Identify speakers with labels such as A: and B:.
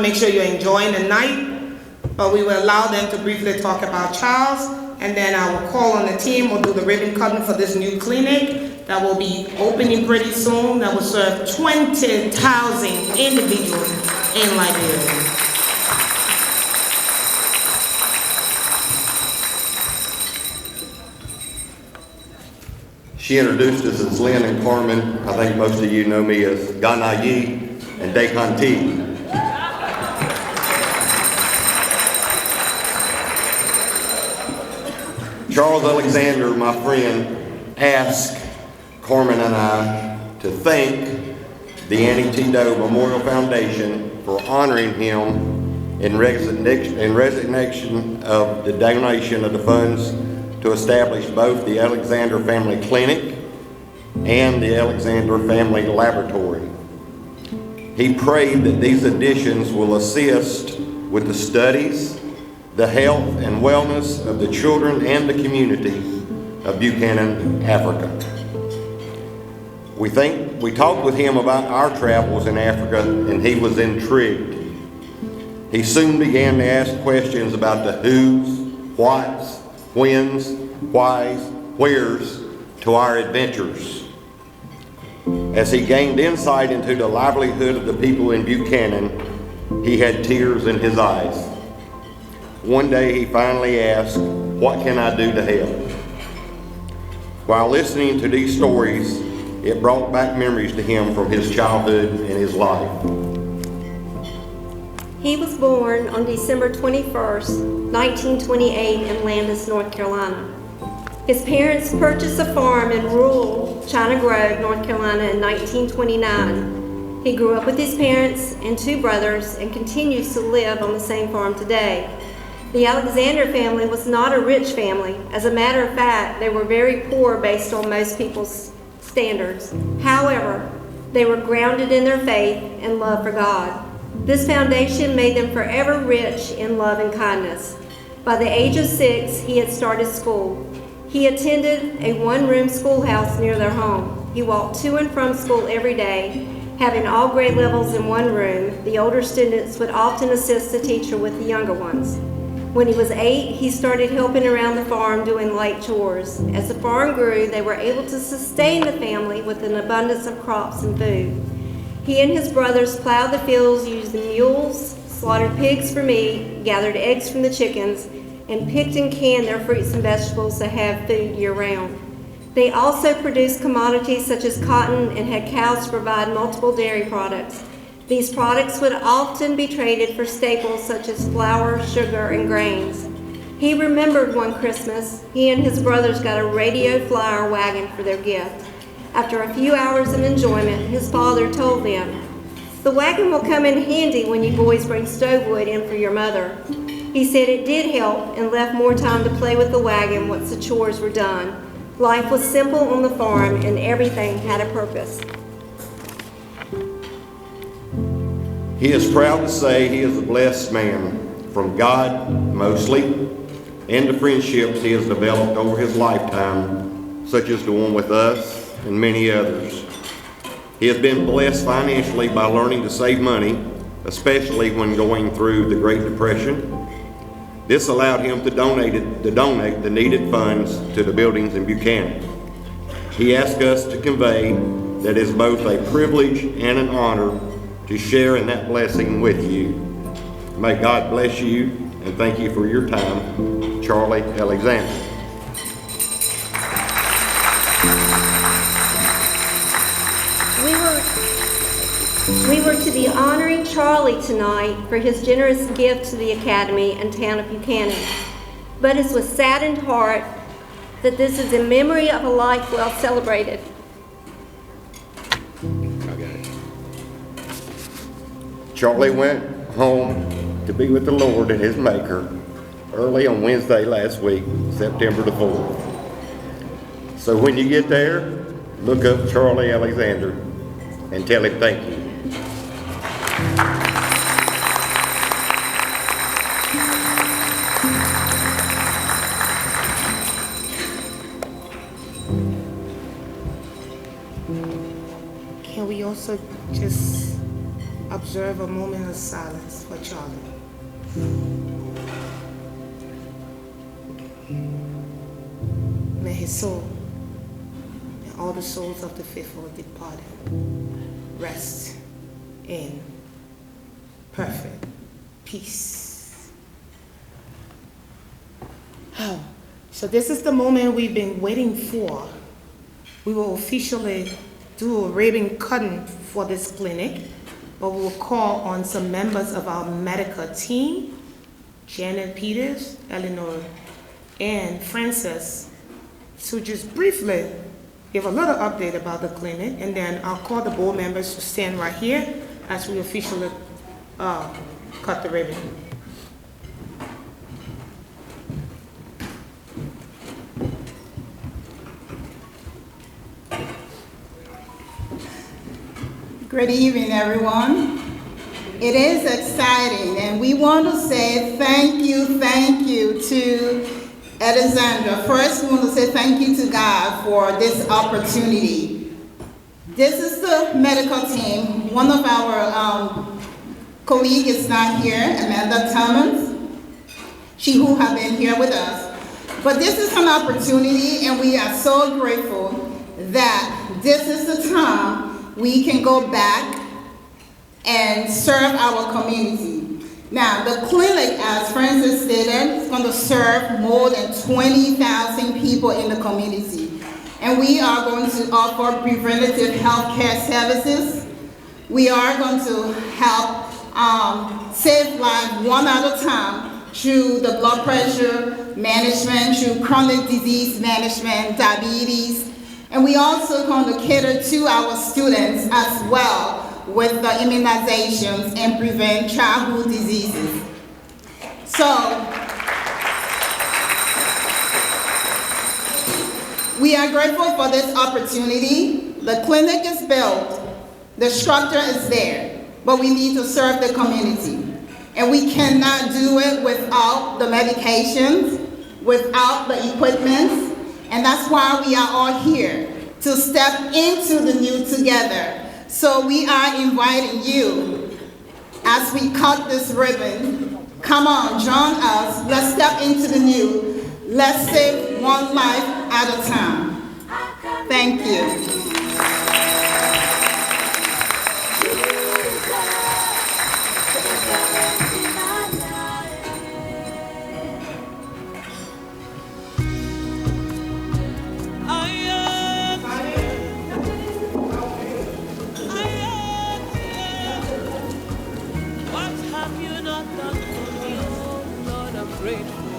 A: make sure you're enjoying the night, but we will allow them to briefly talk about Charles, and then I will call on the team. We'll do the ribbon cutting for this new clinic that will be opening pretty soon, that will serve 20,000 individuals in Liberia.
B: She introduced us as Lynn and Carmen. I think most of you know me as Ganayi and Dekanti. Charles Alexander, my friend, asked Carmen and I to thank the ATDOE Memorial Foundation for honoring him in resignation of the donation of the funds to establish both the Alexander Family Clinic and the Alexander Family Laboratory. He prayed that these additions will assist with the studies, the health and wellness of the children and the community of Buchanan, Africa. We talked with him about our travels in Africa, and he was intrigued. He soon began to ask questions about the who's, what's, when's, why's, where's to our adventures. As he gained insight into the livelihood of the people in Buchanan, he had tears in his eyes. One day he finally asked, "What can I do to help?" While listening to these stories, it brought back memories to him from his childhood and his life.
C: He was born on December 21st, 1928 in Landis, North Carolina. His parents purchased a farm in rural China Grove, North Carolina in 1929. He grew up with his parents and two brothers and continues to live on the same farm today. The Alexander family was not a rich family. As a matter of fact, they were very poor based on most people's standards. However, they were grounded in their faith and love for God. This foundation made them forever rich in love and kindness. By the age of 6, he had started school. He attended a one-room schoolhouse near their home. He walked to and from school every day, having all grade levels in one room. The older students would often assist the teacher with the younger ones. When he was 8, he started helping around the farm doing light chores. As the farm grew, they were able to sustain the family with an abundance of crops and food. He and his brothers plowed the fields using mules, slaughtered pigs for meat, gathered eggs from the chickens, and picked and canned their fruits and vegetables to have food year-round. They also produced commodities such as cotton and had cows to provide multiple dairy products. These products would often be traded for staples such as flour, sugar, and grains. He remembered one Christmas, he and his brothers got a radio flyer wagon for their gift. After a few hours of enjoyment, his father told them, "The wagon will come in handy when you boys bring stove wood in for your mother." He said it did help and left more time to play with the wagon once the chores were done. Life was simple on the farm and everything had a purpose.
B: He is proud to say he is a blessed man, from God mostly, and the friendships he has developed over his lifetime, such as the one with us and many others. He has been blessed financially by learning to save money, especially when going through the Great Depression. This allowed him to donate the needed funds to the buildings in Buchanan. He asked us to convey that it is both a privilege and an honor to share in that blessing with you. May God bless you, and thank you for your time, Charlie Alexander.
C: We were to be honoring Charlie tonight for his generous gift to the Academy and town of Buchanan. But it's with saddened heart that this is in memory of a life well celebrated.
B: Charlie went home to be with the Lord and his Maker early on Wednesday last week, September the 4th. So when you get there, look up Charlie Alexander and tell him thank you.
A: Can we also just observe a moment of silence for Charlie. May his soul and all the souls of the faithful departed rest in perfect peace. Oh, so this is the moment we've been waiting for. We will officially do a ribbon cutting for this clinic, but we will call on some members of our medical team, Janet Peters, Eleanor, and Frances, to just briefly give a little update about the clinic, and then I'll call the board members to stand right here as we officially cut the ribbon.
D: Good evening, everyone. It is exciting, and we want to say thank you to Alexandra. First, we want to say thank you to God for this opportunity. This is the medical team. One of our colleagues is not here, Amanda Thomas. She who have been here with us. But this is an opportunity, and we are so grateful that this is the time we can go back and serve our community. Now, the clinic, as Francis stated, is going to serve more than 20,000 people in the community. And we are going to offer preventative health care services. We are going to help save lives one at a time through the blood pressure management, through chronic disease management, diabetes. And we also going to cater to our students as well with the immunizations and prevent childhood diseases. So, we are grateful for this opportunity. The clinic is built, the structure is there, but we need to serve the community. And we cannot do it without the medications, without the equipment. And that's why we are all here, to step into the new together. So we are inviting you, as we cut this ribbon, come on, join us, let's step into the new. Let's save one life at a time. Thank you.
E: What have you not done for me, oh Lord, I'm grateful.